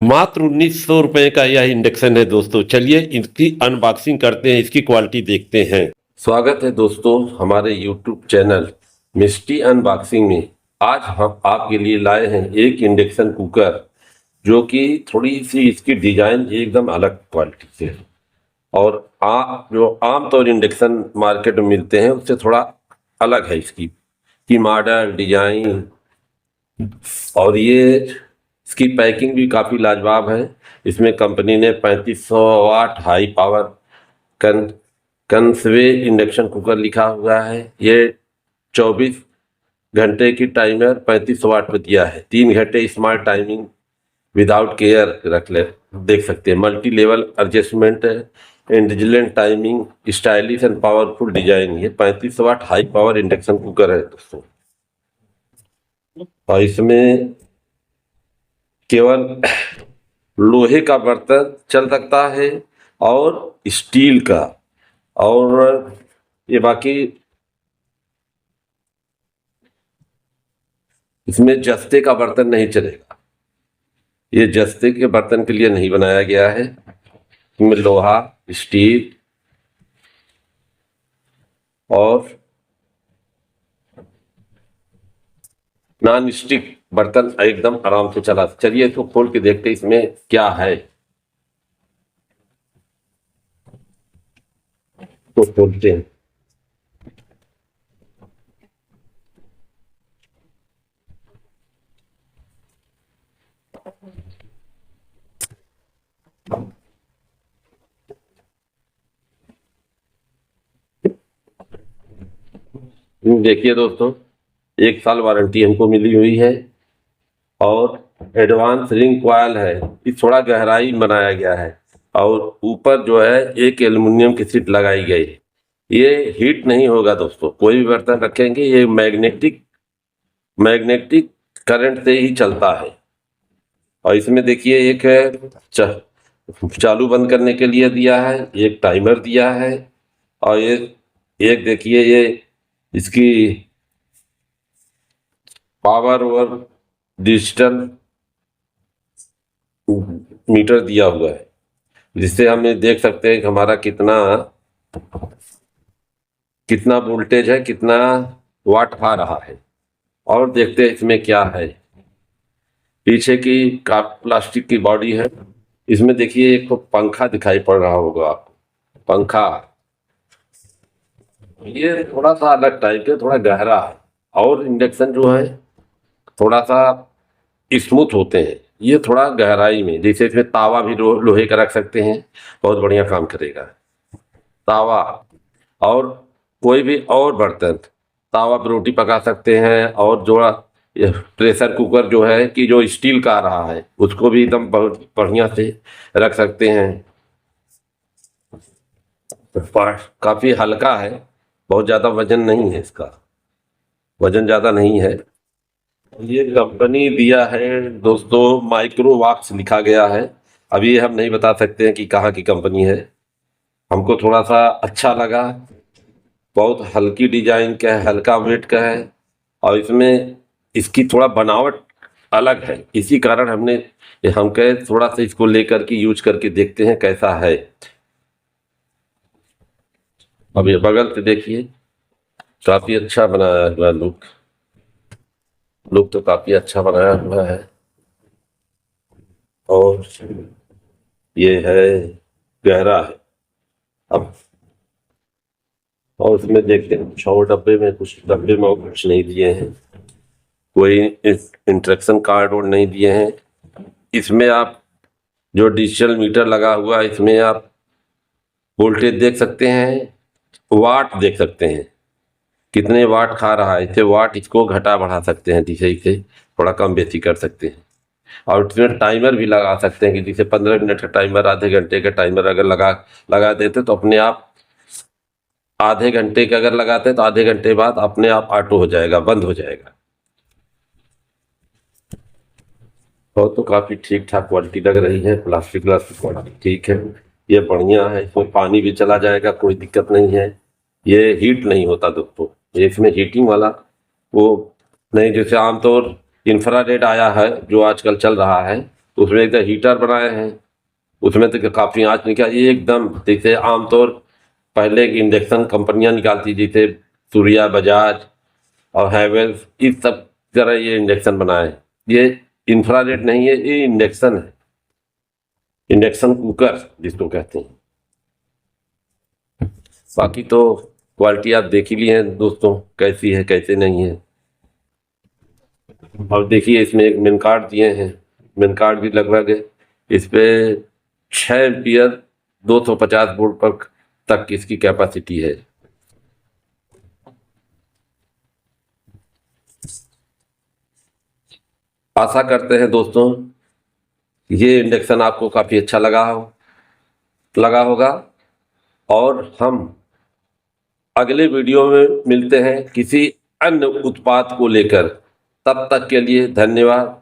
मात्र 1900 रुपए का यह इंडक्शन है दोस्तों। चलिए इसकी अनबॉक्सिंग करते हैं, इसकी क्वालिटी देखते हैं। स्वागत है दोस्तों हमारे यूट्यूब चैनल मिस्टी अनबॉक्सिंग में। आज हम आपके लिए लाए हैं एक इंडक्शन कुकर जो कि थोड़ी सी इसकी डिजाइन एकदम अलग क्वालिटी से है और जो आमतौर इंडक्शन मार्केट में मिलते हैं उससे थोड़ा अलग है इसकी मॉडल डिजाइन। और ये इसकी पैकिंग भी काफ़ी लाजवाब है। इसमें कंपनी ने 3500 वाट हाई पावर कन कन्सवे इंडक्शन कुकर लिखा हुआ है। ये 24 घंटे की टाइमर 3500 वाट पर दिया है। 3 घंटे स्मार्ट टाइमिंग विदाउट केयर रख ले देख सकते हैं। Multi level adjustment intelligent timing stylish and powerful design. ये 3500 वाट हाई पावर इंडक्शन कुकर है दोस्तों। और इसमें केवल लोहे का बर्तन चल सकता है और स्टील का, और ये बाकी इसमें जस्ते का बर्तन नहीं चलेगा। ये जस्ते के बर्तन के लिए नहीं बनाया गया है। इसमें लोहा, स्टील और नॉन स्टिक बर्तन एकदम आराम से चला। चलिए इसको खोल के देखते हैं इसमें क्या है। तो खोलते हैं। देखिए दोस्तों, 1 साल वारंटी हमको मिली हुई है और एडवांस रिंग कॉइल है। ये थोड़ा गहराई बनाया गया है और ऊपर जो है एक एल्युमिनियम की शीट लगाई गई है। ये हीट नहीं होगा दोस्तों। कोई भी बर्तन रखेंगे ये मैग्नेटिक करंट से ही चलता है। और इसमें देखिए एक चालू बंद करने के लिए दिया है, एक टाइमर दिया है और ये एक देखिए ये इसकी पावर और डिजिटल मीटर दिया हुआ है, जिससे हम ये देख सकते हैं कि हमारा कितना वोल्टेज है, कितना वाट आ रहा है। और देखते हैं इसमें क्या है। पीछे की प्लास्टिक की बॉडी है। इसमें देखिए एक पंखा दिखाई पड़ रहा होगा आपको। पंखा ये थोड़ा सा अलग टाइप है, थोड़ा गहरा है। और इंडक्शन जो है थोड़ा सा स्मूथ होते हैं, ये थोड़ा गहराई में। जैसे इसमें तावा भी लोहे का रख सकते हैं, बहुत बढ़िया काम करेगा तावा। और कोई भी और बर्तन तावा पर रोटी पका सकते हैं। और जो प्रेशर कुकर जो है कि जो स्टील का आ रहा है उसको भी एकदम बहुत बढ़िया से रख सकते हैं। काफी हल्का है, बहुत ज्यादा वजन नहीं है इसका, वजन ज्यादा नहीं है। ये कंपनी दिया है दोस्तों, माइक्रोवॉक्स लिखा गया है। अभी हम नहीं बता सकते हैं कि कहाँ की कंपनी है। हमको थोड़ा सा अच्छा लगा। बहुत हल्की डिजाइन का है, हल्का वेट का है और इसमें इसकी थोड़ा बनावट अलग है। इसी कारण हम कहे थोड़ा सा इसको लेकर के यूज करके देखते हैं कैसा है। अब ये बगल से देखिए, काफी अच्छा बनाया हुआ लुक तो काफी अच्छा बनाया हुआ है। और ये है गहरा है। अब और उसमें देखते हैं कुछ और डब्बे में और कुछ नहीं दिए हैं। कोई इंस्ट्रक्शन कार्ड और नहीं दिए हैं। इसमें आप जो डिजिटल मीटर लगा हुआ है इसमें आप वोल्टेज देख सकते हैं, वाट देख सकते हैं, कितने वाट खा रहा है। इससे वाट इसको घटा बढ़ा सकते हैं, जिसे इसे थोड़ा कम बेसी कर सकते हैं। और इसमें टाइमर भी लगा सकते हैं कि जैसे 15 मिनट का टाइमर, आधे घंटे का टाइमर अगर लगा देते तो अपने आप आधे घंटे का अगर लगाते तो आधे घंटे बाद अपने आप ऑटो हो जाएगा, बंद हो जाएगा। और तो काफी ठीक ठाक क्वालिटी लग रही है। प्लास्टिक क्वालिटी ठीक है, ये बढ़िया है। इसमें पानी भी चला जाएगा, कोई दिक्कत नहीं है। ये हीट नहीं होता दोस्तों, ये इसमें हीटिंग वाला वो नहीं। जैसे आमतौर इंफ्रारेड आया है जो आजकल चल रहा है, उसमें एकदम हीटर बनाए हैं, उसमें तो काफ़ी आँच निकाल, ये एकदम जैसे आमतौर पहले की इंडक्शन कंपनियां निकालती, जैसे सूर्या, बजाज और हैवेल्स, इस सब तरह ये इंडक्शन बनाए। ये इंफ्रारेड नहीं है, ये इंडक्शन है, इंडक्शन कुकर जिसको कहते हैं। बाकी तो क्वालिटी आप देख ही लिए हैं दोस्तों, कैसी है कैसे नहीं है। और देखिए इसमें एक मेन कार्ड दिए हैं, मेन कार्ड भी लगभग इस पे 6 एम्पियर 250 वोल्ट पर तक इसकी कैपेसिटी है। आशा करते हैं दोस्तों ये इंडक्शन आपको काफ़ी अच्छा लगा होगा, और हम अगले वीडियो में मिलते हैं किसी अन्य उत्पाद को लेकर। तब तक के लिए धन्यवाद।